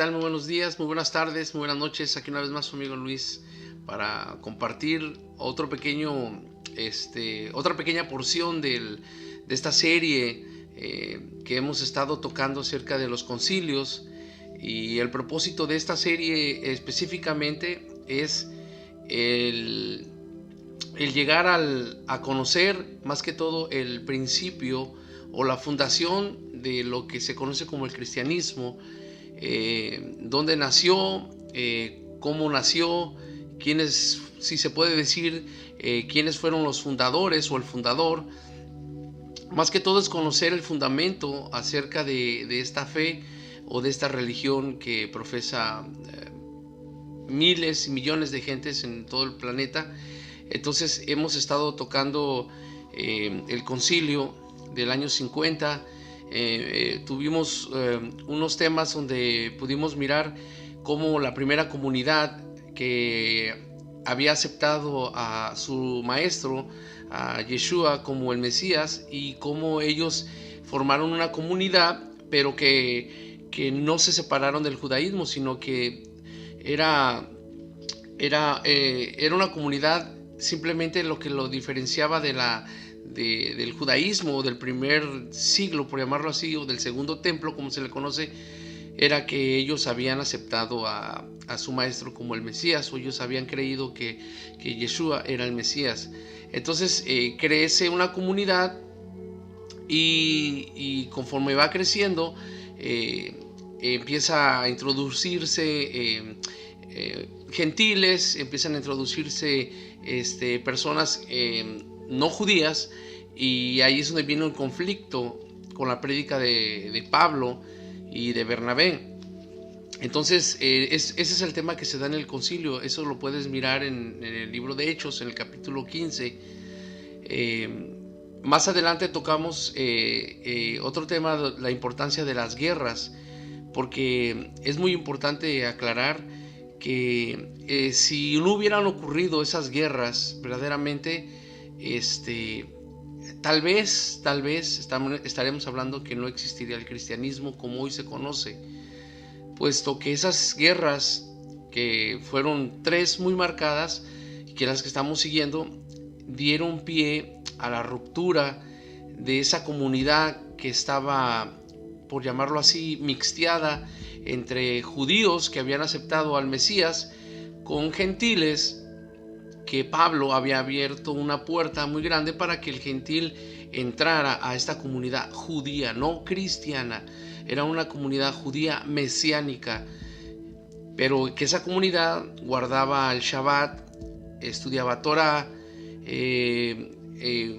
tal? Muy buenos días, muy buenas tardes, muy buenas noches. Aquí una vez más su amigo Luis para compartir otra pequeña porción de esta serie que hemos estado tocando acerca de los concilios. Y el propósito de esta serie específicamente es el llegar a conocer más que todo el principio o la fundación de lo que se conoce como el cristianismo, dónde nació, cómo nació, quiénes, si se puede decir, quiénes fueron los fundadores o el fundador. Más que todo es conocer el fundamento acerca de esta fe o de esta religión que profesa miles y millones de gentes en todo el planeta. Entonces hemos estado tocando el concilio del año 50. Tuvimos unos temas donde pudimos mirar cómo la primera comunidad que había aceptado a su maestro, a Yeshua, como el Mesías, y cómo ellos formaron una comunidad, pero que no se separaron del judaísmo, sino que era una comunidad. Simplemente lo que lo diferenciaba del judaísmo del primer siglo, por llamarlo así, o del segundo templo, como se le conoce, era que ellos habían aceptado a su maestro como el Mesías, o ellos habían creído que Yeshua era el Mesías. Entonces crece una comunidad y conforme va creciendo empieza a introducirse gentiles, empiezan a introducirse personas no judías, y ahí es donde viene un conflicto con la prédica de Pablo y de Bernabé. Entonces ese es el tema que se da en el concilio. Eso lo puedes mirar en el libro de Hechos, en el capítulo 15. Más adelante tocamos otro tema, la importancia de las guerras, porque es muy importante aclarar que si no hubieran ocurrido esas guerras verdaderamente, tal vez estaremos hablando que no existiría el cristianismo como hoy se conoce, puesto que esas guerras, que fueron 3 muy marcadas y que las que estamos siguiendo, dieron pie a la ruptura de esa comunidad que estaba, por llamarlo así, mixteada entre judíos que habían aceptado al Mesías con gentiles, que Pablo había abierto una puerta muy grande para que el gentil entrara a esta comunidad judía, no cristiana. Era una comunidad judía mesiánica, pero que esa comunidad guardaba el Shabbat, estudiaba Torah,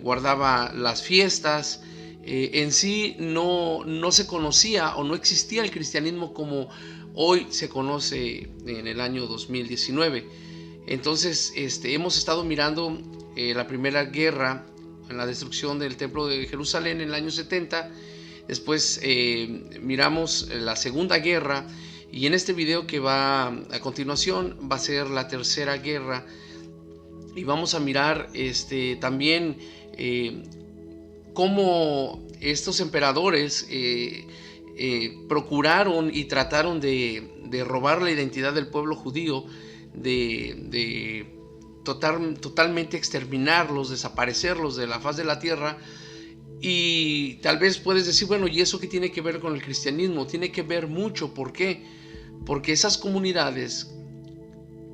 guardaba las fiestas. En sí no se conocía o no existía el cristianismo como hoy se conoce en el año 2019. Entonces hemos estado mirando la primera guerra, en la destrucción del templo de Jerusalén en el año 70. Después miramos la segunda guerra, y en este video que va a continuación va a ser la tercera guerra, y vamos a mirar también cómo estos emperadores procuraron y trataron de robar la identidad del pueblo judío, de totalmente exterminarlos, desaparecerlos de la faz de la tierra. Y tal vez puedes decir, bueno, ¿y eso qué tiene que ver con el cristianismo? Tiene que ver mucho. ¿Por qué? Porque esas comunidades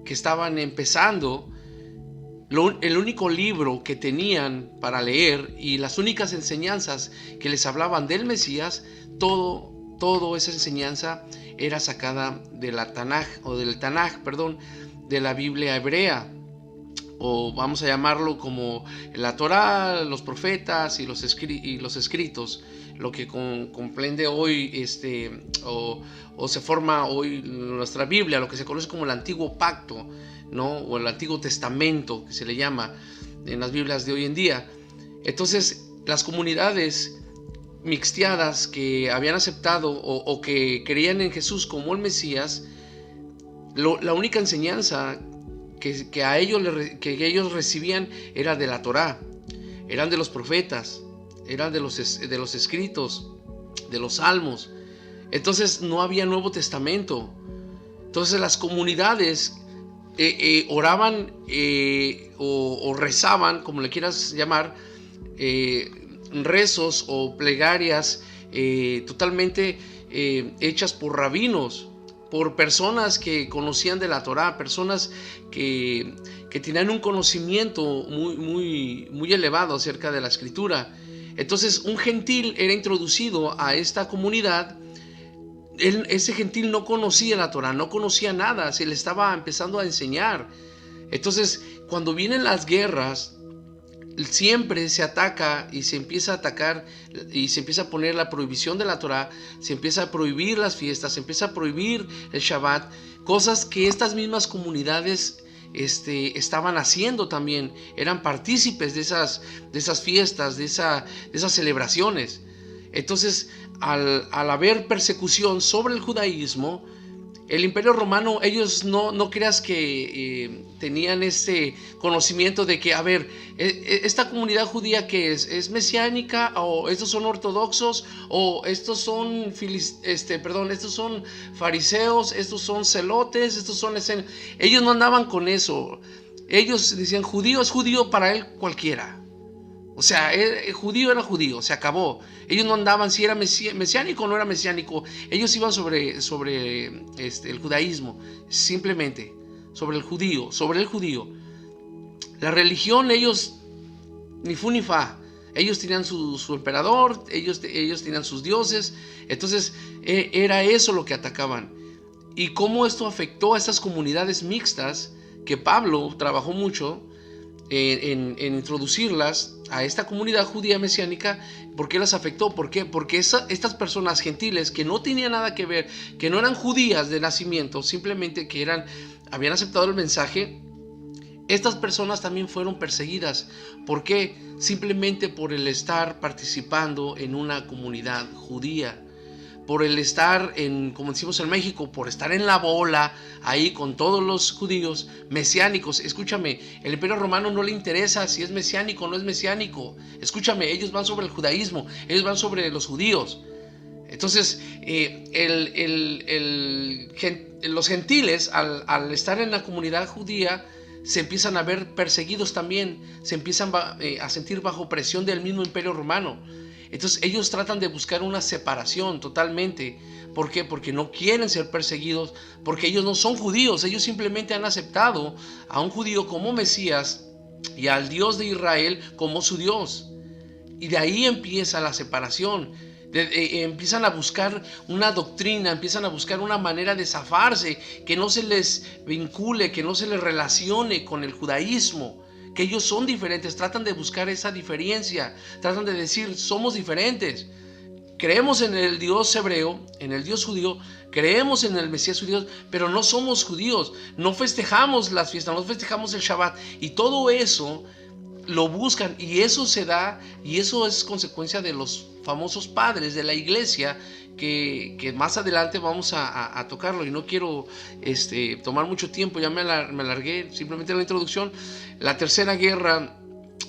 que estaban empezando, el único libro que tenían para leer y las únicas enseñanzas que les hablaban del Mesías, todo esa enseñanza era sacada de la Tanaj, de la Biblia hebrea, o vamos a llamarlo como la Torá, los profetas y los escritos, lo que comprende hoy o se forma hoy nuestra Biblia, lo que se conoce como el Antiguo Pacto, ¿no? O el Antiguo Testamento, que se le llama en las Biblias de hoy en día. Entonces las comunidades mixteadas que habían aceptado o que creían en Jesús como el Mesías, la única enseñanza que ellos recibían era de la Torá, eran de los profetas, eran de los escritos, de los salmos. Entonces no había Nuevo Testamento. Entonces las comunidades oraban o rezaban, como le quieras llamar, rezos o plegarias totalmente hechas por rabinos, por personas que conocían de la Torá, personas que tenían un conocimiento muy elevado acerca de la Escritura. Entonces un gentil era introducido a esta comunidad. Ese gentil no conocía la Torá, no conocía nada, se le estaba empezando a enseñar. Entonces, cuando vienen las guerras, siempre se ataca y se empieza a atacar y se empieza a poner la prohibición de la Torá, se empieza a prohibir las fiestas, se empieza a prohibir el Shabbat, cosas que estas mismas comunidades estaban haciendo también, eran partícipes de esas fiestas, de esas celebraciones. Entonces, al haber persecución sobre el judaísmo, el Imperio Romano, ellos no creas que tenían este conocimiento de que, a ver, esta comunidad judía que es mesiánica, o estos son ortodoxos, o estos son estos son fariseos, estos son celotes, estos son ellos no andaban con eso. Ellos decían, judío es judío, para él cualquiera. O sea, el judío era judío, se acabó. Ellos no andaban si era mesiánico o no era mesiánico. Ellos iban sobre el judaísmo, simplemente, sobre el judío. La religión, ellos ni fu ni fa. Ellos tenían su emperador, ellos tenían sus dioses. Entonces, era eso lo que atacaban. Y cómo esto afectó a estas comunidades mixtas, que Pablo trabajó mucho en introducirlas a esta comunidad judía mesiánica. ¿Por qué las afectó? ¿Por qué? Porque estas personas gentiles que no tenían nada que ver, que no eran judías de nacimiento, simplemente que habían aceptado el mensaje, estas personas también fueron perseguidas. ¿Por qué? Simplemente por el estar participando en una comunidad judía, por el estar como decimos en México, por estar en la bola ahí con todos los judíos mesiánicos. Escúchame, el Imperio Romano no le interesa si es mesiánico o no es mesiánico. Escúchame, ellos van sobre el judaísmo, ellos van sobre los judíos. Entonces, los gentiles, al estar en la comunidad judía, se empiezan a ver perseguidos también, se empiezan a sentir bajo presión del mismo Imperio Romano. Entonces ellos tratan de buscar una separación totalmente. ¿Por qué? Porque no quieren ser perseguidos, porque ellos no son judíos, ellos simplemente han aceptado a un judío como Mesías y al Dios de Israel como su Dios. Y de ahí empieza la separación. Empiezan a buscar una doctrina, empiezan a buscar una manera de zafarse, que no se les vincule, que no se les relacione con el judaísmo, que ellos son diferentes. Tratan de buscar esa diferencia, tratan de decir, somos diferentes. Creemos en el Dios hebreo, en el Dios judío, creemos en el Mesías judío, pero no somos judíos, no festejamos las fiestas, no festejamos el Shabbat, y todo eso lo buscan, y eso se da, y eso es consecuencia de los famosos padres de la iglesia, que más adelante vamos a tocarlo, y no quiero tomar mucho tiempo, ya me alargué simplemente en la introducción. La tercera guerra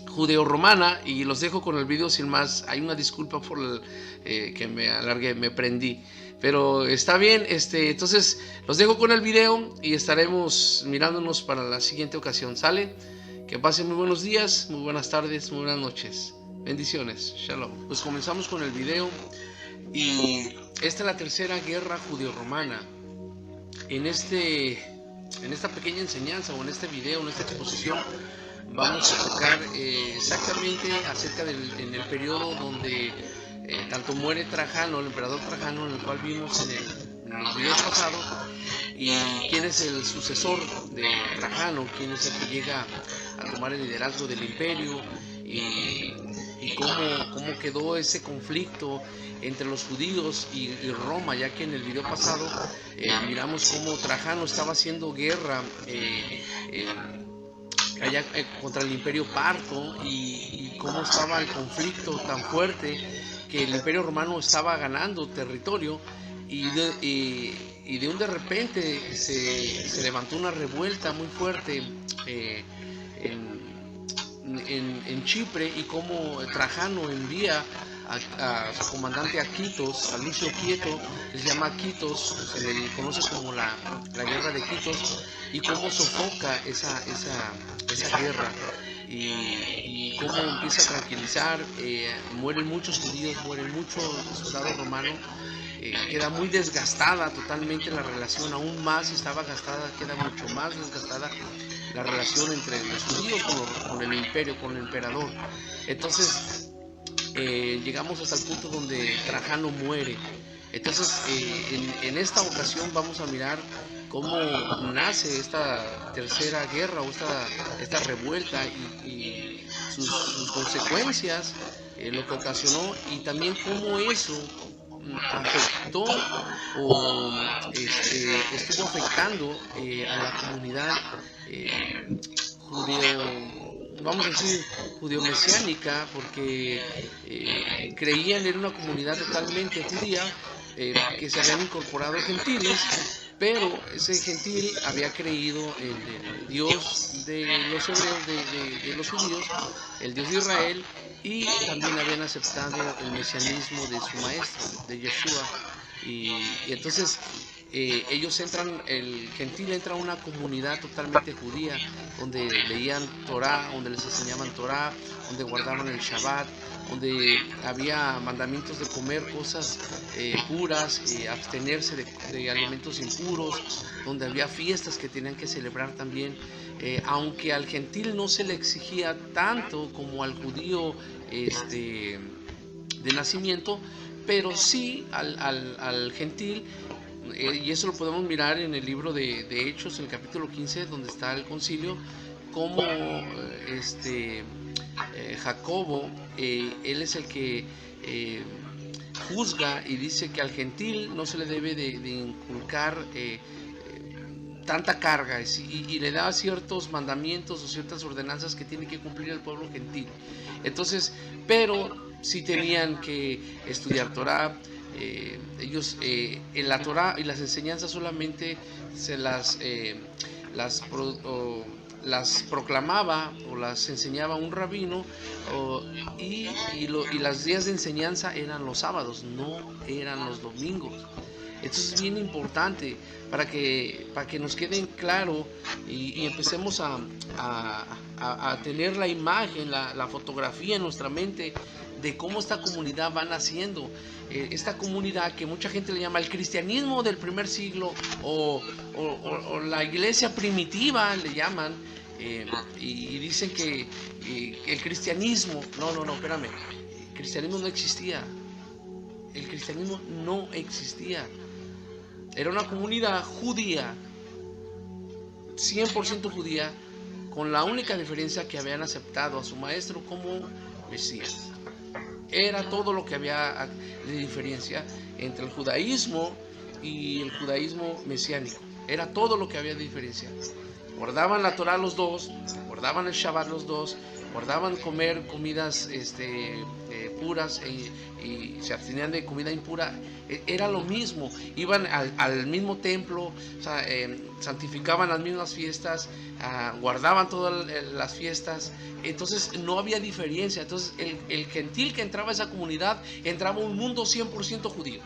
judeo-romana, y los dejo con el video sin más. Hay una disculpa por que me alargué, me prendí, pero está bien. Entonces los dejo con el video y estaremos mirándonos para la siguiente ocasión. ¿Sale? Que pasen muy buenos días, muy buenas tardes, muy buenas noches. Bendiciones. Shalom. Pues comenzamos con el video, y esta es la tercera guerra judeo-romana. En esta pequeña enseñanza, o en este video, en esta exposición, vamos a tocar exactamente acerca en el periodo donde tanto muere Trajano, el emperador Trajano, en el cual vimos en los videos pasados, y quién es el sucesor de Trajano, quién es el que llega a tomar el liderazgo del imperio, y cómo quedó ese conflicto entre los judíos y Roma, ya que en el video pasado miramos cómo Trajano estaba haciendo guerra allá contra el imperio parto, y cómo estaba el conflicto tan fuerte que el imperio romano estaba ganando territorio, y de repente se levantó una revuelta muy fuerte en Chipre, y cómo Trajano envía a su comandante Aquitos, a Lucio Quieto, que se llama Quitos, se le conoce como la guerra de Quitos, y cómo sofoca esa guerra, y cómo empieza a tranquilizar. Mueren muchos judíos, mueren muchos soldados romanos. Queda muy desgastada totalmente la relación, aún más estaba gastada, queda mucho más desgastada la relación entre los judíos con el imperio, con el emperador. Entonces llegamos hasta el punto donde Trajano muere. Entonces en esta ocasión vamos a mirar cómo nace esta tercera guerra o esta revuelta y sus consecuencias, lo que ocasionó, y también cómo eso afectó o estuvo afectando a la comunidad vamos a decir judío-mesiánica, porque creían en una comunidad totalmente judía, que se habían incorporado gentiles, pero ese gentil había creído en el Dios de los hebreos, de los judíos, el Dios de Israel, y también habían aceptado el mesianismo de su maestro, de Yeshua. Y entonces ellos el gentil entra a una comunidad totalmente judía, donde leían Torah, donde les enseñaban Torah, donde guardaban el Shabbat, donde había mandamientos de comer cosas puras, abstenerse de alimentos impuros, donde había fiestas que tenían que celebrar también, aunque al gentil no se le exigía tanto como al judío de nacimiento, pero sí al gentil. Y eso lo podemos mirar en el libro de Hechos, en el capítulo 15, donde está el concilio, como Jacobo, él es el que juzga y dice que al gentil no se le debe de inculcar tanta carga, y le da ciertos mandamientos o ciertas ordenanzas que tiene que cumplir el pueblo gentil. Entonces, pero sí tenían que estudiar Torah. Ellos en la Torah y las enseñanzas solamente se las proclamaba o las enseñaba un rabino, y los días de enseñanza eran los sábados, no eran los domingos. Esto es bien importante para que nos quede claro y empecemos a tener la imagen, la fotografía en nuestra mente de cómo esta comunidad va naciendo. Esta comunidad que mucha gente le llama el cristianismo del primer siglo o la iglesia primitiva le llaman, y dicen que el cristianismo, no, espérame, el cristianismo no existía. El cristianismo no existía. Era una comunidad judía, 100% judía, con la única diferencia que habían aceptado a su maestro como Mesías. Era todo lo que había de diferencia entre el judaísmo y el judaísmo mesiánico. Era todo lo que había de diferencia. Guardaban la Torah los dos, guardaban el Shabbat los dos, guardaban comer comidas puras, y se abstenían de comida impura. Era lo mismo, iban al mismo templo, o sea, santificaban las mismas fiestas, guardaban todas las fiestas. Entonces no había diferencia. Entonces el gentil que entraba a esa comunidad entraba a un mundo 100% judío.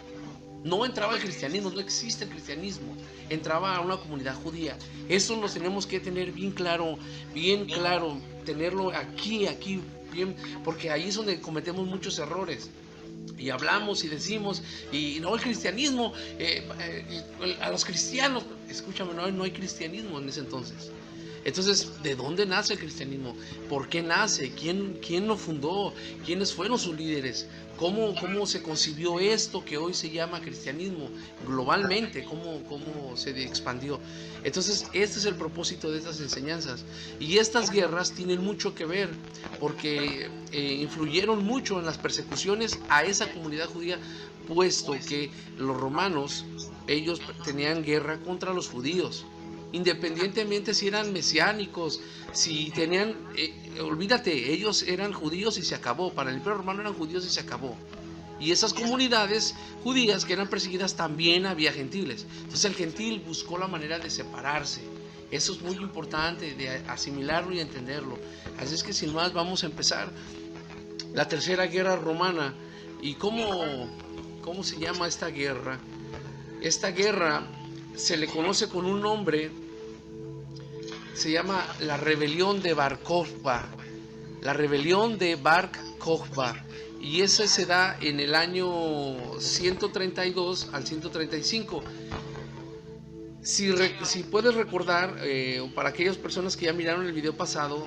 No entraba el cristianismo, no existe el cristianismo, entraba a una comunidad judía. Eso nos tenemos que tener bien claro, tenerlo aquí bien, porque ahí es donde cometemos muchos errores. Y hablamos y decimos, y no, el cristianismo, a los cristianos, escúchame, no hay cristianismo en ese entonces. Entonces, ¿de dónde nace el cristianismo? ¿Por qué nace? ¿Quién lo fundó? ¿Quiénes fueron sus líderes? ¿Cómo se concibió esto que hoy se llama cristianismo globalmente? ¿Cómo se expandió? Entonces, este es el propósito de estas enseñanzas. Y estas guerras tienen mucho que ver, porque influyeron mucho en las persecuciones a esa comunidad judía, puesto que los romanos, ellos tenían guerra contra los judíos. Independientemente si eran mesiánicos, si tenían, olvídate, ellos eran judíos y se acabó. Para el Imperio Romano eran judíos y se acabó. Y esas comunidades judías que eran perseguidas, también había gentiles. Entonces el gentil buscó la manera de separarse. Eso es muy importante, de asimilarlo y entenderlo. Así es que sin más vamos a empezar la tercera guerra romana. ¿Y cómo se llama esta guerra? Esta guerra se le conoce con un nombre, se llama la rebelión de Bar Kokhba. La rebelión de Bar Kokhba. Y esa se da en el año 132 al 135. Si puedes recordar, o para aquellas personas que ya miraron el video pasado,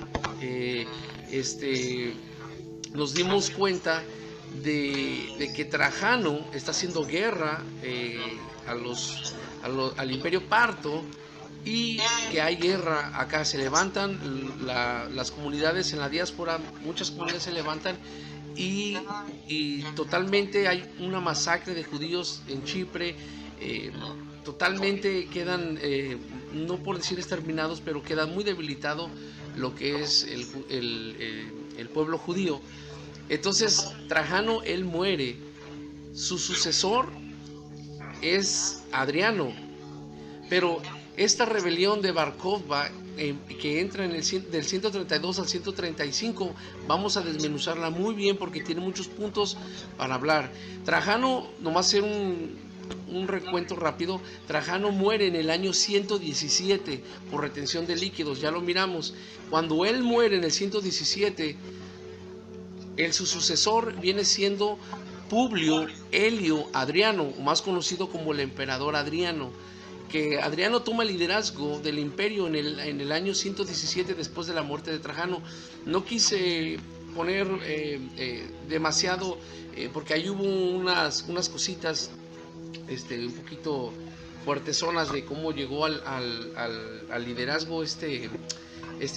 nos dimos cuenta de que Trajano está haciendo guerra al Imperio Parto, y que hay guerra acá. Se levantan las comunidades en la diáspora, muchas comunidades se levantan, y totalmente hay una masacre de judíos en Chipre. Totalmente quedan, no por decir exterminados, pero queda muy debilitado lo que es el pueblo judío. Entonces Trajano, él muere. Su sucesor es Adriano, pero esta rebelión de Bar Kokhba, que entra del 132 al 135, vamos a desmenuzarla muy bien porque tiene muchos puntos para hablar. Trajano, nomás hacer un recuento rápido, Trajano muere en el año 117 por retención de líquidos, ya lo miramos. Cuando él muere en el 117, su sucesor viene siendo Publio Helio Adriano, más conocido como el emperador Adriano. Que Adriano toma el liderazgo del imperio en el año 117 después de la muerte de Trajano. No quise poner demasiado, porque ahí hubo unas cositas un poquito fuertezonas de cómo llegó al liderazgo este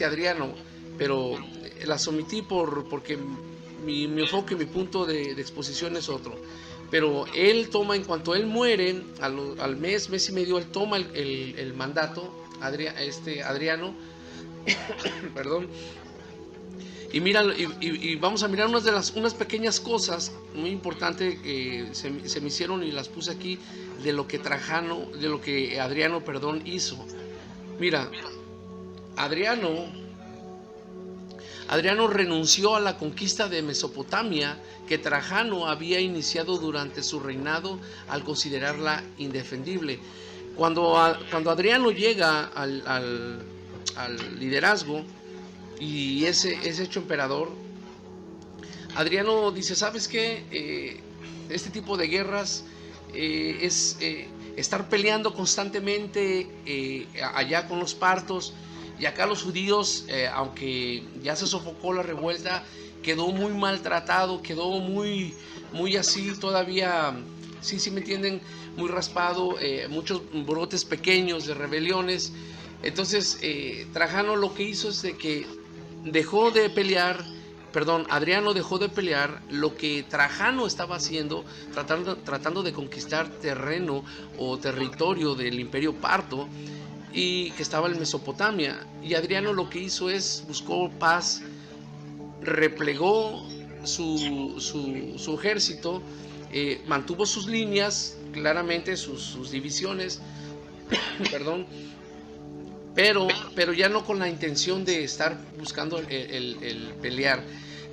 Adriano, pero las omití porque mi enfoque, mi punto de exposición es otro. Pero él toma, en cuanto él muere, al mes y medio, él toma el mandato, Adriano, perdón. Y mira, y vamos a mirar unas pequeñas cosas muy importantes que se me hicieron y las puse aquí de lo que Adriano, hizo. Mira, Adriano renunció a la conquista de Mesopotamia que Trajano había iniciado durante su reinado al considerarla indefendible. Cuando Adriano llega al liderazgo y es hecho emperador, Adriano dice: ¿sabes qué? Este tipo de guerras es estar peleando constantemente allá con los partos. Y acá los judíos, aunque ya se sofocó la revuelta, quedó muy maltratado, quedó muy así todavía, sí me entienden, muy raspado, muchos brotes pequeños de rebeliones. Entonces Trajano lo que hizo es de que Adriano dejó de pelear lo que Trajano estaba haciendo, tratando de conquistar terreno o territorio del Imperio Parto, y que estaba en Mesopotamia. Y Adriano lo que hizo es buscó paz, replegó su ejército, mantuvo sus líneas, claramente sus divisiones, perdón, pero ya no con la intención de estar buscando el pelear.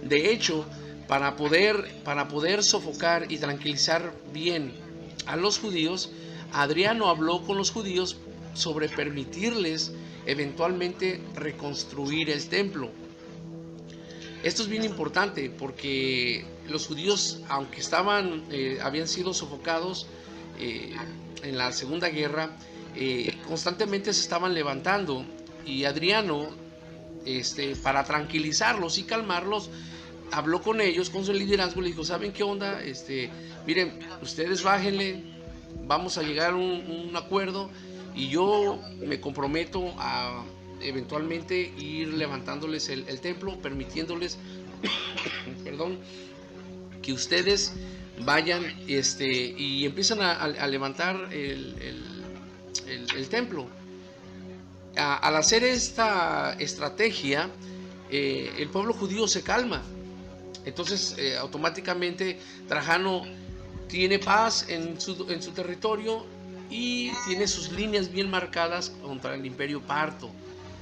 De hecho, para poder sofocar y tranquilizar bien a los judíos, Adriano habló con los judíos sobre permitirles eventualmente reconstruir el templo. Esto es bien importante porque los judíos, aunque habían sido sofocados en la Segunda Guerra, constantemente se estaban levantando, y Adriano, para tranquilizarlos y calmarlos, habló con ellos, con su liderazgo, le dijo: ¿saben qué onda? Miren, ustedes bájenle, vamos a llegar a un acuerdo, y yo me comprometo a eventualmente ir levantándoles el templo, permitiéndoles perdón, que ustedes vayan y empiezan a levantar el templo. Al hacer esta estrategia, el pueblo judío se calma. Entonces automáticamente Trajano tiene paz en su territorio y tiene sus líneas bien marcadas contra el Imperio Parto.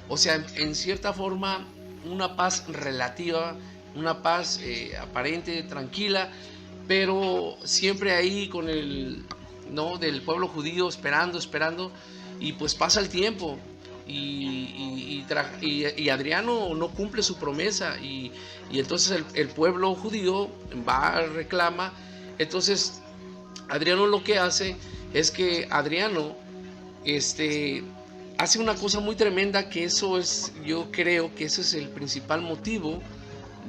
O sea, en cierta forma, una paz relativa, una paz aparente, tranquila, pero siempre ahí con ¿no? del pueblo judío esperando, y pues pasa el tiempo. Y Adriano no cumple su promesa, y entonces el pueblo judío va, reclama. Entonces Adriano lo que hace es que Adriano hace una cosa muy tremenda, que yo creo que eso es el principal motivo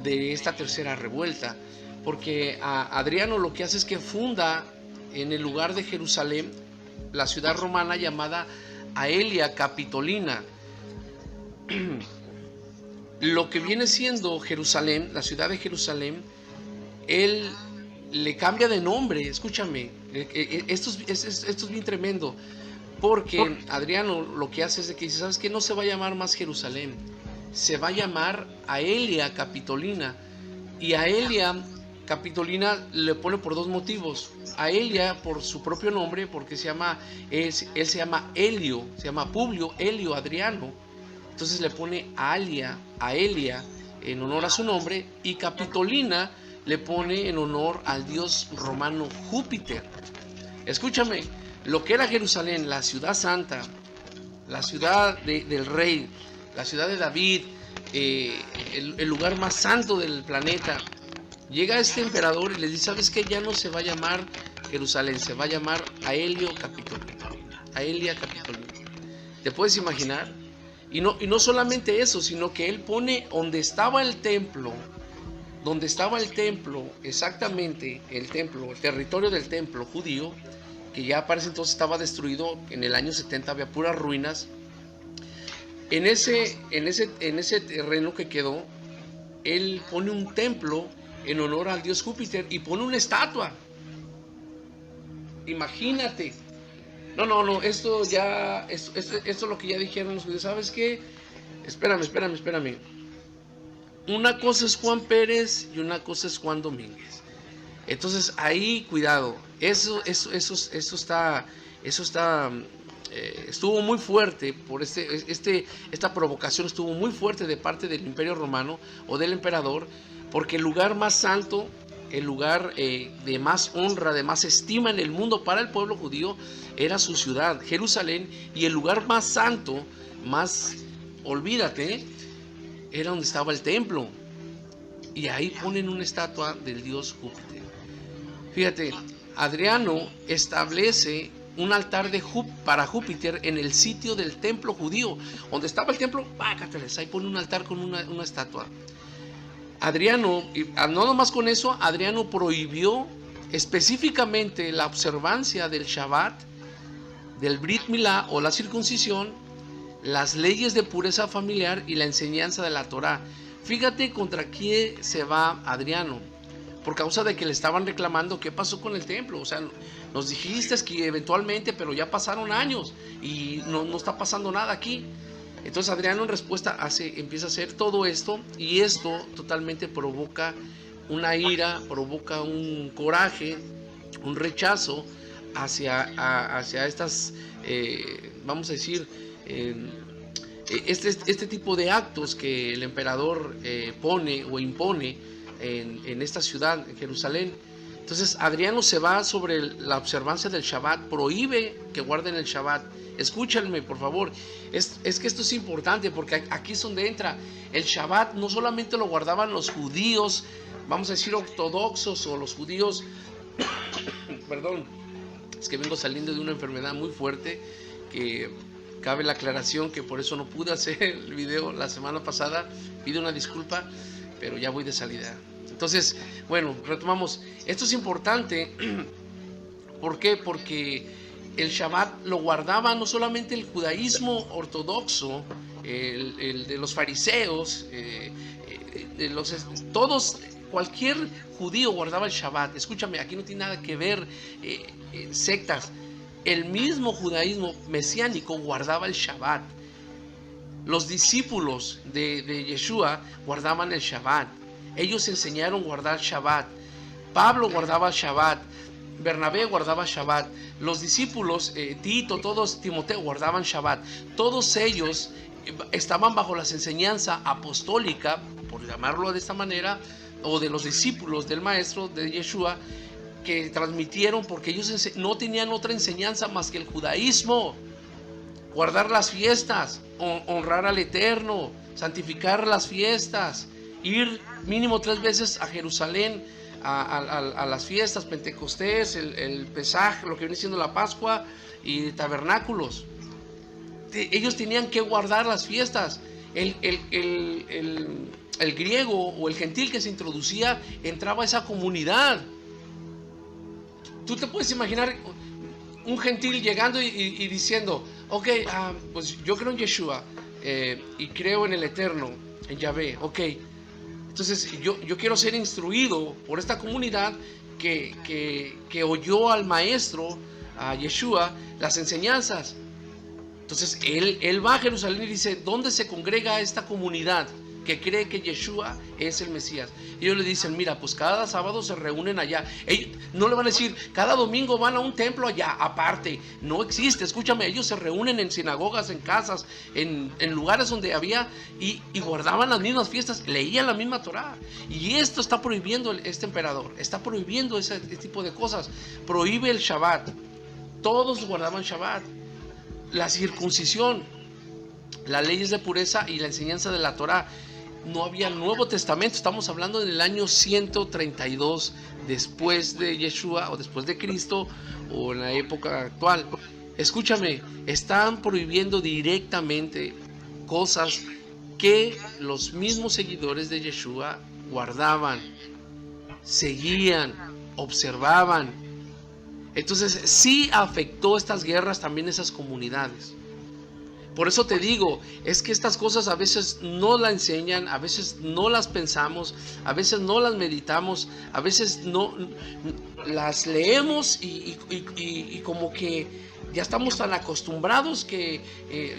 de esta tercera revuelta, porque Adriano lo que hace es que funda en el lugar de Jerusalén la ciudad romana llamada Aelia Capitolina. Lo que viene siendo Jerusalén, la ciudad de Jerusalén, él le cambia de nombre. Escúchame, esto es bien tremendo, porque Adriano lo que hace es que dice, ¿sabes qué? No se va a llamar más Jerusalén, se va a llamar Aelia Capitolina. Y Aelia Capitolina le pone por dos motivos. Aelia por su propio nombre, porque él se llama Helio, se llama Publio Helio Adriano. Entonces le pone Aelia en honor a su nombre, y Capitolina le pone en honor al dios romano Júpiter. Escúchame, lo que era Jerusalén, la ciudad santa, la ciudad del rey, la ciudad de David, el lugar más santo del planeta, llega este emperador y le dice, ¿sabes qué? Ya no se va a llamar Jerusalén, se va a llamar Aelia Capitolina. ¿Te puedes imaginar? Y no solamente eso, sino que él pone donde estaba el templo, exactamente el territorio del templo judío, que ya para ese entonces estaba destruido. En el año 70 había puras ruinas. En ese terreno que quedó, él pone un templo en honor al dios Júpiter y pone una estatua. Imagínate. No, esto es lo que ya dijeron los judíos. ¿Sabes qué? Espérame. Una cosa es Juan Pérez y una cosa es Juan Domínguez. Entonces ahí, cuidado. Eso estuvo muy fuerte. Esta provocación estuvo muy fuerte de parte del Imperio Romano o del emperador, porque el lugar más santo, el lugar de más honra, de más estima en el mundo para el pueblo judío, era su ciudad, Jerusalén, y el lugar más santo, olvídate, era donde estaba el templo. Y ahí ponen una estatua del dios Júpiter. Fíjate, Adriano establece un altar para Júpiter en el sitio del templo judío. Donde estaba el templo, ahí pone un altar con una estatua. Adriano, no nomás con eso, Adriano prohibió específicamente la observancia del Shabbat, del Brit Milá o la circuncisión, las leyes de pureza familiar y la enseñanza de la Torá. Fíjate contra quién se va Adriano, por causa de que le estaban reclamando qué pasó con el templo. O sea, nos dijiste que eventualmente, pero ya pasaron años y no está pasando nada aquí. Entonces Adriano en respuesta empieza a hacer todo esto, y esto totalmente provoca una ira, provoca un coraje, un rechazo hacia estas, vamos a decir, este tipo de actos que el emperador pone o impone en esta ciudad, en Jerusalén. Entonces Adriano se va sobre la observancia del Shabbat, prohíbe que guarden el Shabbat. Escúchenme, por favor, es que esto es importante, porque aquí es donde entra. El Shabbat no solamente lo guardaban los judíos, vamos a decir ortodoxos, o los judíos, perdón, es que vengo saliendo de una enfermedad muy fuerte, que cabe la aclaración que por eso no pude hacer el video la semana pasada, pido una disculpa, pero ya voy de salida. Entonces, bueno, retomamos. Esto es importante. ¿Por qué? Porque el Shabbat lo guardaba no solamente el judaísmo ortodoxo, el de los fariseos, todos, cualquier judío guardaba el Shabbat. Escúchame, aquí no tiene nada que ver sectas. El mismo judaísmo mesiánico guardaba el Shabbat. Los discípulos de Yeshua guardaban el Shabbat. Ellos enseñaron a guardar Shabbat. Pablo guardaba Shabbat. Bernabé guardaba Shabbat. Los discípulos, Tito, Timoteo guardaban Shabbat. Todos ellos estaban bajo la enseñanza apostólica, por llamarlo de esta manera, o de los discípulos del maestro de Yeshua, que transmitieron, porque ellos no tenían otra enseñanza más que el judaísmo. Guardar las fiestas, honrar al Eterno, santificar las fiestas, ir mínimo 3 veces a Jerusalén a las fiestas, Pentecostés, el Pesaj, lo que viene siendo la Pascua y tabernáculos. Ellos tenían que guardar las fiestas. El griego o el gentil que se introducía entraba a esa comunidad. Tú te puedes imaginar un gentil llegando y diciendo: ok, pues yo creo en Yeshua y creo en el Eterno, en Yahvé. Ok, entonces yo quiero ser instruido por esta comunidad que oyó al maestro, a Yeshua, las enseñanzas. Entonces él va a Jerusalén y dice: ¿dónde se congrega esta comunidad que cree que Yeshua es el Mesías? Y ellos le dicen: mira, pues cada sábado se reúnen allá. Ellos no le van a decir: cada domingo van a un templo allá, aparte. No existe, escúchame, ellos se reúnen en sinagogas, en casas, en lugares donde había y guardaban las mismas fiestas, leían la misma Torá. Y esto está prohibiendo este emperador, está prohibiendo ese tipo de cosas. Prohíbe el Shabbat. Todos guardaban Shabbat. La circuncisión, las leyes de pureza y la enseñanza de la Torá. No había Nuevo Testamento, estamos hablando del año 132 después de Yeshua o después de Cristo o en la época actual. Escúchame, están prohibiendo directamente cosas que los mismos seguidores de Yeshua guardaban, seguían, observaban. Entonces sí afectó estas guerras también esas comunidades. Por eso te digo, es que estas cosas a veces no las enseñan, a veces no las pensamos, a veces no las meditamos, a veces no las leemos y como que ya estamos tan acostumbrados, que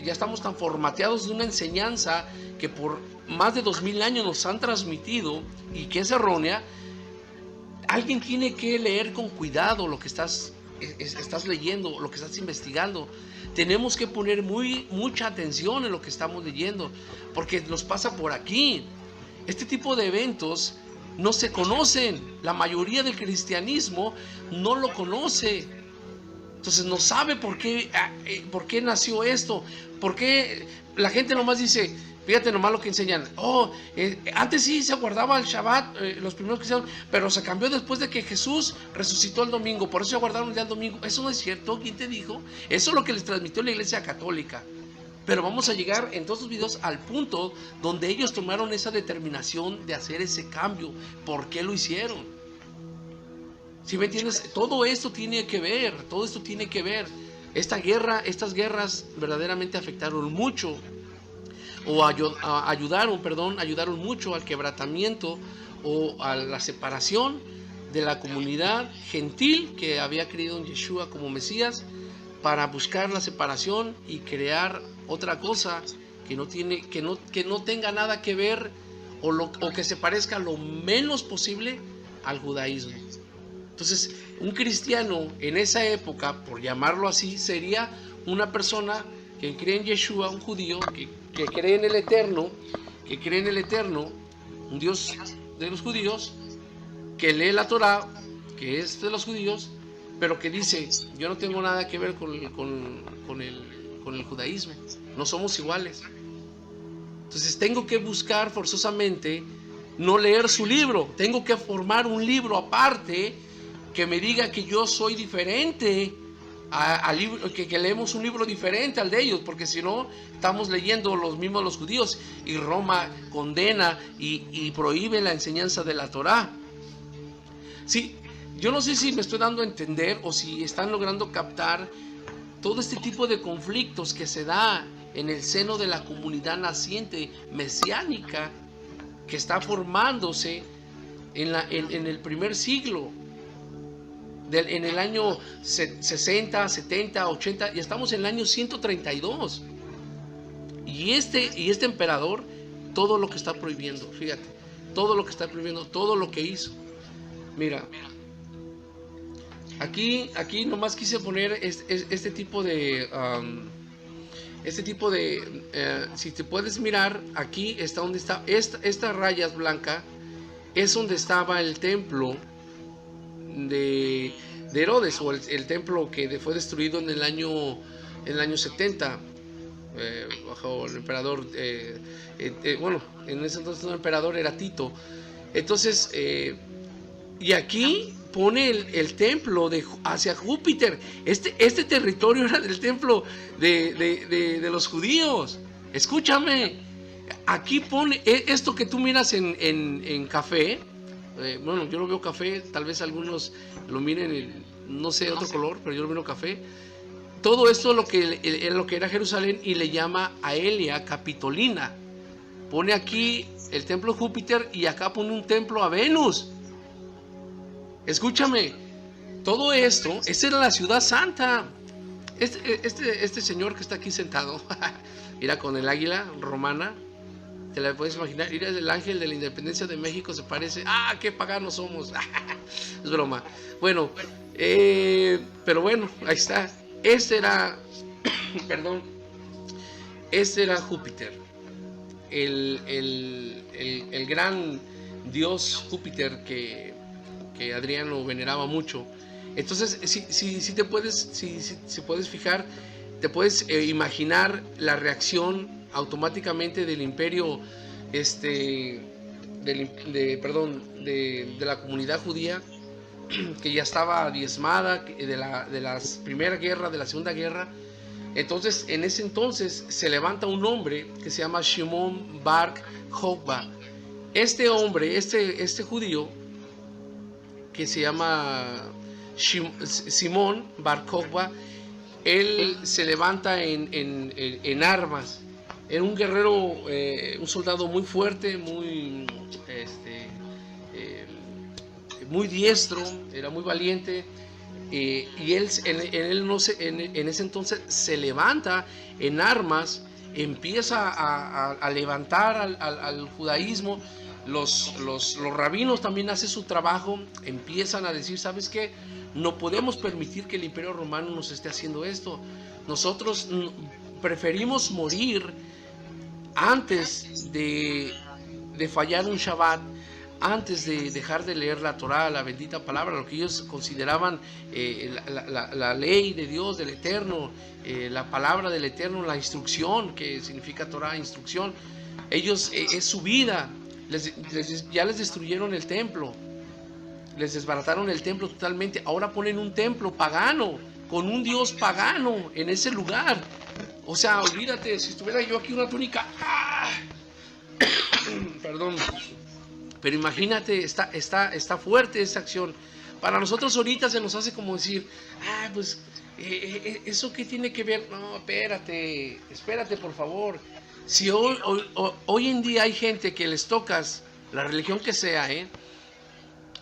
ya estamos tan formateados de una enseñanza que por más de 2000 años nos han transmitido y que es errónea. Alguien tiene que leer con cuidado lo que estás leyendo, lo que estás investigando. Tenemos que poner mucha atención en lo que estamos leyendo, porque nos pasa por aquí. Este tipo de eventos no se conocen. La mayoría del cristianismo no lo conoce. Entonces no sabe por qué nació esto. Por qué la gente nomás dice: fíjate nomás lo que enseñan. Antes sí se guardaba el Shabbat, los primeros cristianos, pero se cambió después de que Jesús resucitó el domingo. Por eso se guardaron el día del domingo. Eso no es cierto. ¿Quién te dijo? Eso es lo que les transmitió la Iglesia Católica. Pero vamos a llegar en todos los videos al punto donde ellos tomaron esa determinación de hacer ese cambio. ¿Por qué lo hicieron? ¿Sí me entiendes? Todo esto tiene que ver. Estas guerras verdaderamente afectaron mucho, o ayudaron mucho al quebrantamiento o a la separación de la comunidad gentil que había creído en Yeshua como Mesías, para buscar la separación y crear otra cosa que no tenga nada que ver o que se parezca lo menos posible al judaísmo. Entonces, un cristiano en esa época, por llamarlo así, sería una persona que cree en Yeshua, un judío que cree en el Eterno, un Dios de los judíos, que lee la Torá, que es de los judíos, pero que dice: yo no tengo nada que ver con el judaísmo, no somos iguales. Entonces tengo que buscar forzosamente no leer su libro, tengo que formar un libro aparte que me diga que yo soy diferente al libro, que leemos un libro diferente al de ellos, porque si no estamos leyendo los mismos los judíos, y Roma condena y prohíbe la enseñanza de la Torá. Sí, yo no sé si me estoy dando a entender o si están logrando captar todo este tipo de conflictos que se da en el seno de la comunidad naciente mesiánica que está formándose en el primer siglo, en el año 60, 70, 80, y estamos en el año 132. Y este emperador, todo lo que está prohibiendo, fíjate, todo lo que está prohibiendo, todo lo que hizo. Mira, aquí nomás quise poner este tipo de... si te puedes mirar, aquí está donde está, estas rayas blancas, es donde estaba el templo de Herodes, o el templo que fue destruido en el año 70, bajo el emperador, bueno, en ese entonces el emperador era Tito. Entonces, y aquí pone el templo hacia Júpiter. Este territorio era del templo de los judíos. Escúchame, aquí pone esto que tú miras en café. Bueno, yo lo veo café, tal vez algunos lo miren no sé, otro color, pero yo lo miro café. Todo esto es lo que era Jerusalén, y le llama Aelia Capitolina. Pone aquí el templo de Júpiter y acá pone un templo a Venus. Escúchame, todo esto, esta era la ciudad santa. Este señor que está aquí sentado, mira, con el águila romana, te la puedes imaginar. Mira, el ángel de la independencia de México se parece. Qué paganos somos. Es broma. Bueno, pero bueno, ahí está. Este era perdón, este era Júpiter, el gran dios Júpiter que Adriano veneraba mucho. Entonces, si te puedes fijar, te puedes imaginar la reacción automáticamente del imperio, de la comunidad judía, que ya estaba diezmada de la primera guerra, de la segunda guerra. Entonces, en ese entonces se levanta un hombre que se llama Shimon Bar Kokhba. Este hombre, este judío, que se llama Simón Bar Kokhba, él se levanta en armas. Era un guerrero, un soldado muy fuerte, muy diestro, era muy valiente, y él en ese entonces se levanta en armas, empieza a levantar al judaísmo. Los rabinos también hacen su trabajo, empiezan a decir, ¿sabes qué? No podemos permitir que el Imperio Romano nos esté haciendo esto. Nosotros preferimos morir antes de fallar un Shabbat, antes de dejar de leer la Torah, la bendita palabra, lo que ellos consideraban la ley de Dios, del Eterno, la palabra del Eterno, la instrucción, que significa Torah, instrucción. Ellos, es su vida. Ya les destruyeron el templo, les desbarataron el templo totalmente. Ahora ponen un templo pagano, con un dios pagano en ese lugar. O sea, olvídate, si estuviera yo aquí una túnica, perdón, pero imagínate, está fuerte esta acción. Para nosotros ahorita se nos hace como decir, pues, ¿eso qué tiene que ver? No, espérate por favor. Si hoy en día hay gente que les tocas, la religión que sea,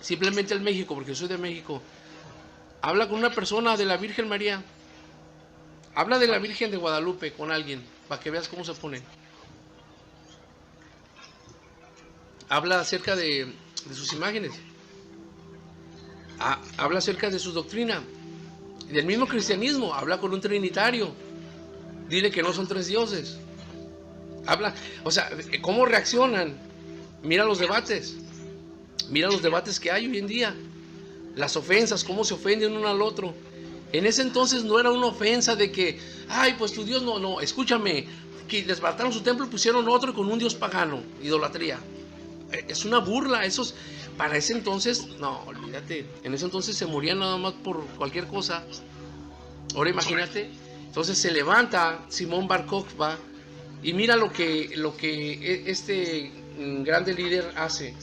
simplemente el México, porque yo soy de México, habla con una persona de la Virgen María, habla de la Virgen de Guadalupe con alguien, para que veas cómo se pone. Habla acerca de sus imágenes, habla acerca de su doctrina, del mismo cristianismo. Habla con un trinitario, dile que no son tres dioses. Habla, o sea, ¿cómo reaccionan? Mira los debates que hay hoy en día, las ofensas, cómo se ofenden uno al otro. En ese entonces no era una ofensa de que, pues tu Dios no, escúchame, que desbarataron su templo y pusieron otro con un dios pagano, idolatría. Es una burla. Para ese entonces, no, olvídate, en ese entonces se morían nada más por cualquier cosa. Ahora imagínate. Entonces se levanta Simón Bar Kokhba y mira lo que este grande líder hace.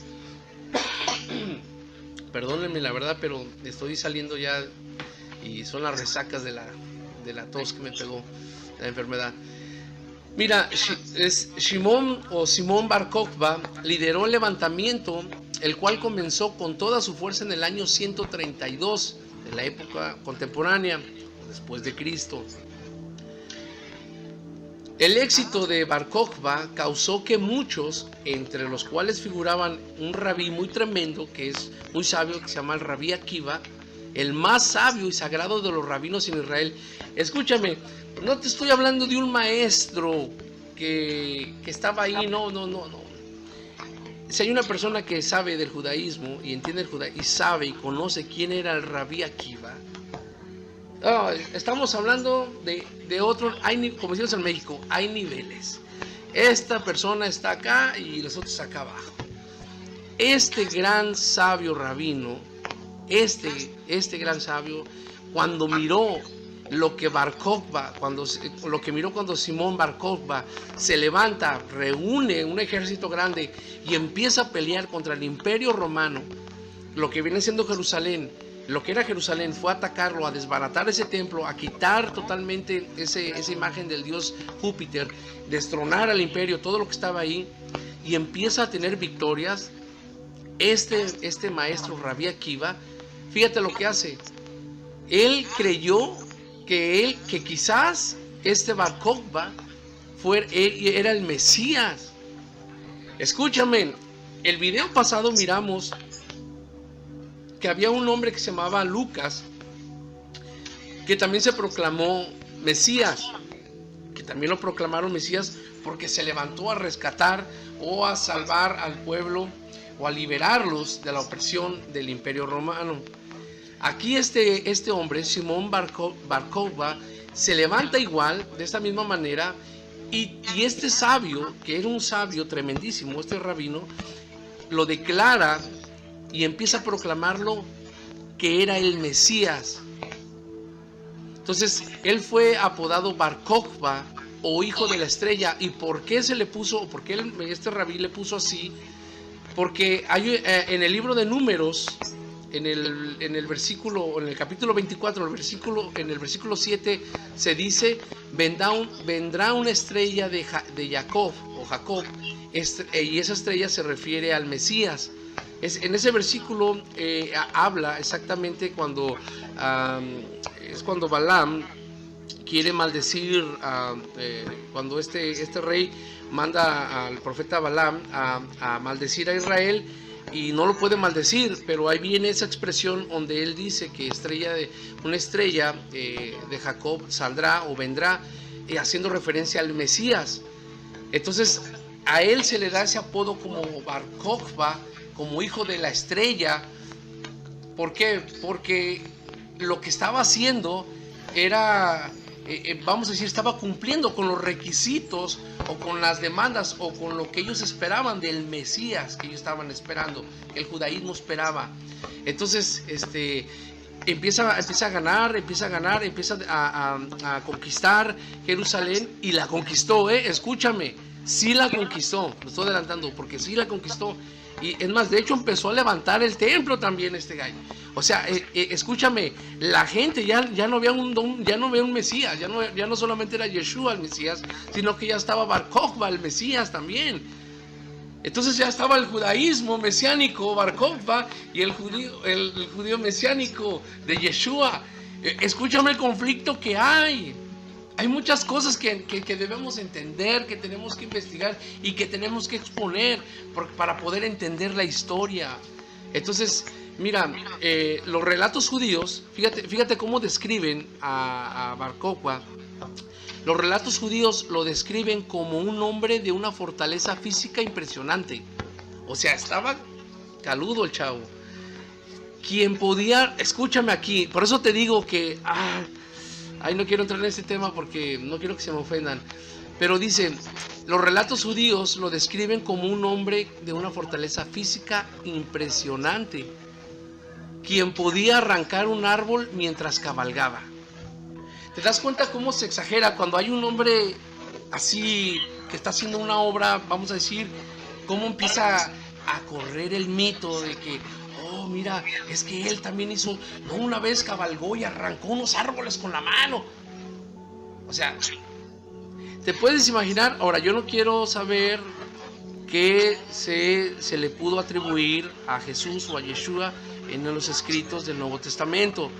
Perdónenme la verdad, pero estoy saliendo ya y son las resacas de la tos que me pegó, la enfermedad. Mira, Simón Bar Kokhba lideró el levantamiento, el cual comenzó con toda su fuerza en el año 132 de la época contemporánea, después de Cristo. El éxito de Bar Kokhba causó que muchos, entre los cuales figuraban un rabí muy tremendo, que es muy sabio, que se llama el Rabí Akiva, el más sabio y sagrado de los rabinos en Israel. Escúchame, no te estoy hablando de un maestro que estaba ahí, no. si hay una persona que sabe del judaísmo y entiende el judaísmo y sabe y conoce quién era el Rabí Akiva, estamos hablando de otro, como decimos en México, hay niveles. Esta persona está acá y los otros acá abajo. Este gran sabio rabino, este gran sabio, cuando miró lo que Bar Kokhba, lo que miró cuando Simón Bar Kokhba se levanta, reúne un ejército grande y empieza a pelear contra el Imperio Romano, lo que viene siendo Jerusalén, lo que era Jerusalén, fue a atacarlo, a desbaratar ese templo, a quitar totalmente esa imagen del dios Júpiter, destronar al imperio, todo lo que estaba ahí, y empieza a tener victorias. Este maestro Rabí Akiva, fíjate lo que hace. Él creyó que quizás este Bar Kokhba era el Mesías. Escúchame, el video pasado miramos que había un hombre que se llamaba Lucas, que también se proclamó Mesías, que también lo proclamaron Mesías porque se levantó a rescatar o a salvar al pueblo o a liberarlos de la opresión del Imperio Romano. Aquí este hombre, Simón Bar Kokhba, se levanta igual, de esta misma manera, y este sabio, que era un sabio tremendísimo, este rabino, lo declara y empieza a proclamarlo que era el Mesías. Entonces, él fue apodado Bar Kokhba, o hijo de la estrella. ¿Y por qué se le puso, por qué este rabí le puso así? Porque hay, en el libro de Números, en el capítulo 24, en el versículo 7, se dice: vendrá una estrella de Jacob, o Jacob, y esa estrella se refiere al Mesías. En ese versículo habla exactamente cuando Balaam quiere maldecir, cuando este rey manda al profeta Balaam a maldecir a Israel, y no lo puede maldecir, pero ahí viene esa expresión donde él dice que una estrella de Jacob saldrá o vendrá, haciendo referencia al Mesías. Entonces a él se le da ese apodo como Bar Kokhba, como hijo de la estrella. ¿Por qué? Porque lo que estaba haciendo era, vamos a decir, estaba cumpliendo con los requisitos o con las demandas o con lo que ellos esperaban del Mesías, que ellos estaban esperando, que el judaísmo esperaba. Entonces empieza a ganar, empieza a conquistar Jerusalén, y la conquistó, escúchame, sí la conquistó, lo estoy adelantando porque sí la conquistó. Y es más, de hecho empezó a levantar el templo también este gallo. O sea, escúchame, la gente ya no veía un Mesías, ya no solamente era Yeshua el Mesías, sino que ya estaba Bar Kokhba el Mesías también. Entonces ya estaba el judaísmo mesiánico, Bar Kokhba, y el judío mesiánico de Yeshua. Escúchame el conflicto que hay. Hay muchas cosas que debemos entender, que tenemos que investigar y que tenemos que exponer para poder entender la historia. Entonces, mira, los relatos judíos, fíjate cómo describen a Bar Kokhba. Los relatos judíos lo describen como un hombre de una fortaleza física impresionante. O sea, estaba caludo el chavo. Quien podía, escúchame aquí, por eso te digo que... no quiero entrar en este tema porque no quiero que se me ofendan. Pero dicen, los relatos judíos lo describen como un hombre de una fortaleza física impresionante, quien podía arrancar un árbol mientras cabalgaba. ¿Te das cuenta cómo se exagera cuando hay un hombre así que está haciendo una obra, vamos a decir, cómo empieza a correr el mito de que, oh, mira, es que él también hizo, no, una vez cabalgó y arrancó unos árboles con la mano? O sea, te puedes imaginar. Ahora, yo no quiero saber qué se le pudo atribuir a Jesús o a Yeshua en los escritos del Nuevo Testamento,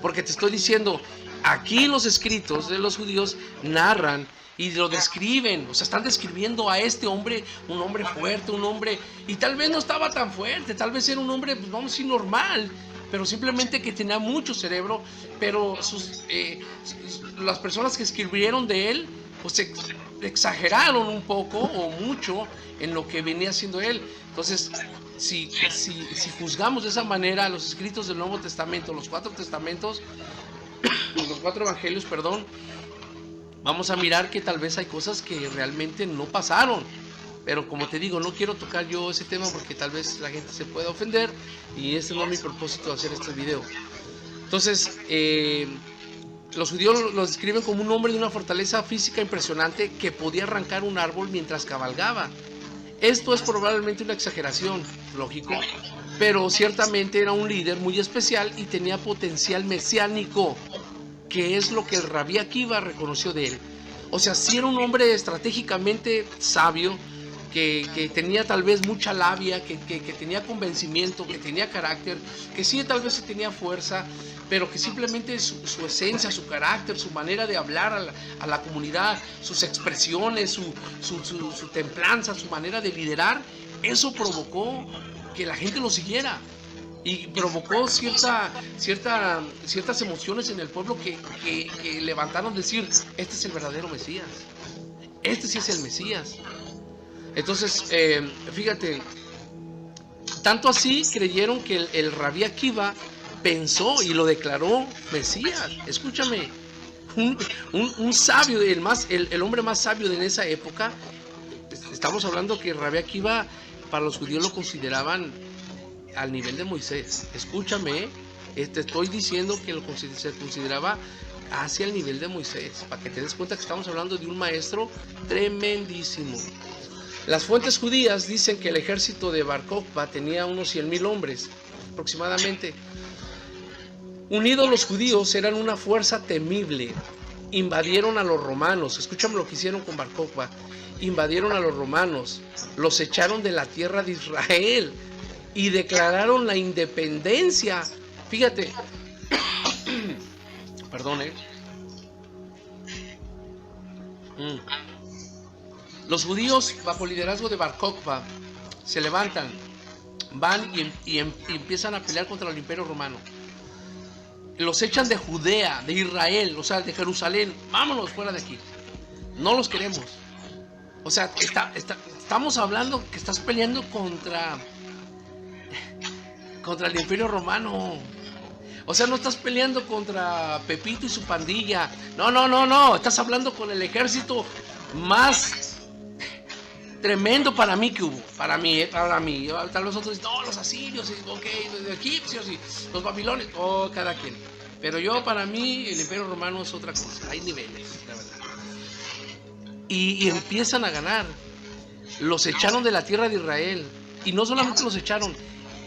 porque te estoy diciendo, aquí los escritos de los judíos narran y lo describen, o sea, están describiendo a este hombre, un hombre fuerte, un hombre, y tal vez no estaba tan fuerte, tal vez era un hombre, pues vamos a decir, normal, pero simplemente que tenía mucho cerebro. Pero las personas que escribieron de él pues exageraron un poco o mucho en lo que venía haciendo él. Entonces, si juzgamos de esa manera los escritos del Nuevo Testamento, los 4 testamentos, los 4 evangelios, perdón, vamos a mirar que tal vez hay cosas que realmente no pasaron. Pero como te digo, no quiero tocar yo ese tema porque tal vez la gente se pueda ofender y ese no es mi propósito de hacer este video. Entonces, los judíos lo describen como un hombre de una fortaleza física impresionante que podía arrancar un árbol mientras cabalgaba. Esto es probablemente una exageración, lógico, pero ciertamente era un líder muy especial y tenía potencial mesiánico, que es lo que el Rabí Akiva reconoció de él. O sea, sí era un hombre estratégicamente sabio, que tenía tal vez mucha labia, que tenía convencimiento, que tenía carácter, que sí tal vez tenía fuerza, pero que simplemente su esencia, su carácter, su manera de hablar a la comunidad, sus expresiones, su templanza, su manera de liderar, eso provocó que la gente lo siguiera y provocó ciertas emociones en el pueblo que levantaron decir, este es el verdadero Mesías, este sí es el Mesías. Entonces, fíjate, tanto así creyeron que el Rabí Akiva pensó y lo declaró Mesías. Escúchame, un sabio, el hombre más sabio de esa época. Estamos hablando que el Rabí Akiva para los judíos lo consideraban al nivel de Moisés. Escúchame, te estoy diciendo que se consideraba hacia el nivel de Moisés, para que te des cuenta que estamos hablando de un maestro tremendísimo. Las fuentes judías dicen que el ejército de Bar Kokhba tenía unos 100,000 hombres aproximadamente. Unidos los judíos eran una fuerza temible. Invadieron a los romanos. Escúchame lo que hicieron con Bar Kokhba. Invadieron a los romanos, los echaron de la tierra de Israel y declararon la independencia. Fíjate, perdón, Los judíos, bajo liderazgo de Bar Kokhba, se levantan, van y empiezan a pelear contra el Imperio Romano. Los echan de Judea, de Israel, o sea, de Jerusalén. Vámonos fuera de aquí. No los queremos. O sea, estamos hablando que estás peleando contra el Imperio Romano. O sea, no estás peleando contra Pepito y su pandilla. No. Estás hablando con el ejército más tremendo para mí que hubo. Para mí. Tal vez otros dicen, no, los asirios, ok, los egipcios y los babilonios, cada quien. Pero para mí, el Imperio Romano es otra cosa. Hay niveles, la verdad. Y empiezan a ganar. Los echaron de la tierra de Israel. Y no solamente los echaron,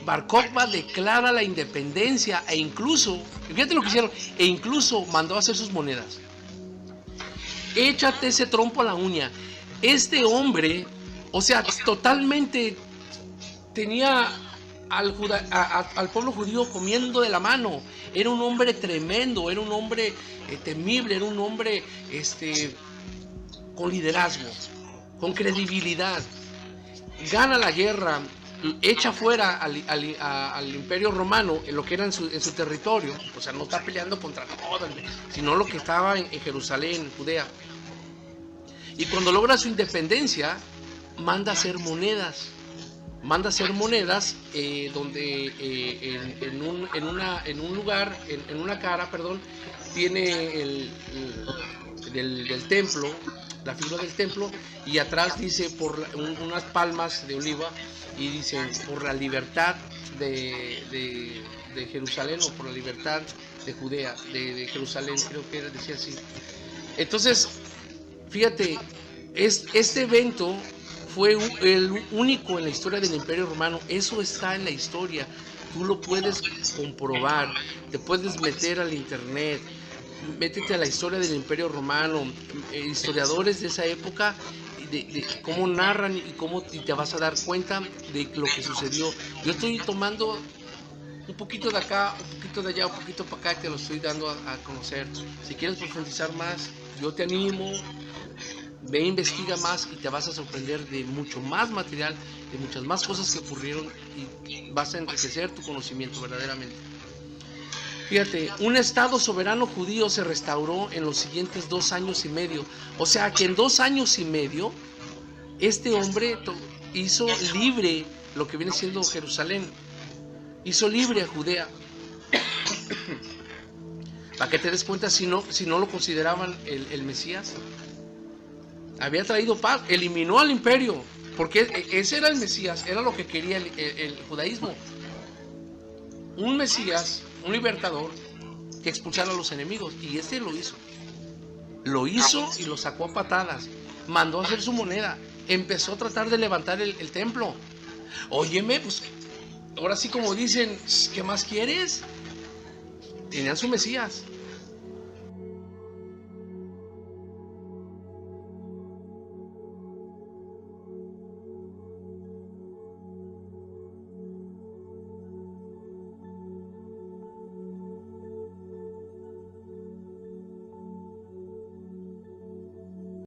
Bar Kokhba declara la independencia e incluso, fíjate lo que hicieron, mandó a hacer sus monedas. Échate ese trompo a la uña. Este hombre, o sea, totalmente tenía al pueblo judío comiendo de la mano. Era un hombre tremendo, era un hombre temible, era un hombre con liderazgo, con credibilidad. Gana la guerra, echa fuera al Imperio Romano en lo que era en su territorio. O sea, no está peleando contra todo, sino lo que estaba en Jerusalén, en Judea. Y cuando logra su independencia, manda a hacer monedas. Donde en un lugar, en una cara, tiene del templo, la figura del templo, y atrás dice por unas palmas de oliva, y dicen por la libertad de Jerusalén, o por la libertad de Judea, de Jerusalén, creo que decía así. Entonces, fíjate, este evento fue el único en la historia del Imperio Romano. Eso está en la historia, tú lo puedes comprobar, te puedes meter al internet, métete a la historia del Imperio Romano, historiadores de esa época, de cómo narran y te vas a dar cuenta de lo que sucedió. Yo estoy tomando un poquito de acá, un poquito de allá, un poquito para acá, y te lo estoy dando a conocer. Si quieres profundizar más, yo te animo, ve, investiga más y te vas a sorprender de mucho más material, de muchas más cosas que ocurrieron, y vas a enriquecer tu conocimiento verdaderamente. Fíjate, un estado soberano judío se restauró en los siguientes 2 años y medio. O sea que en 2 años y medio, este hombre hizo libre lo que viene siendo Jerusalén. Hizo libre a Judea. Para que te des cuenta si no lo consideraban el Mesías. Había traído paz, eliminó al imperio, porque ese era el Mesías, era lo que quería el judaísmo. Un Mesías, un libertador, que expulsara a los enemigos, y este lo hizo. Lo hizo y lo sacó a patadas, mandó a hacer su moneda, empezó a tratar de levantar el templo. Óyeme, pues ahora sí, como dicen, ¿qué más quieres? Tenían su Mesías.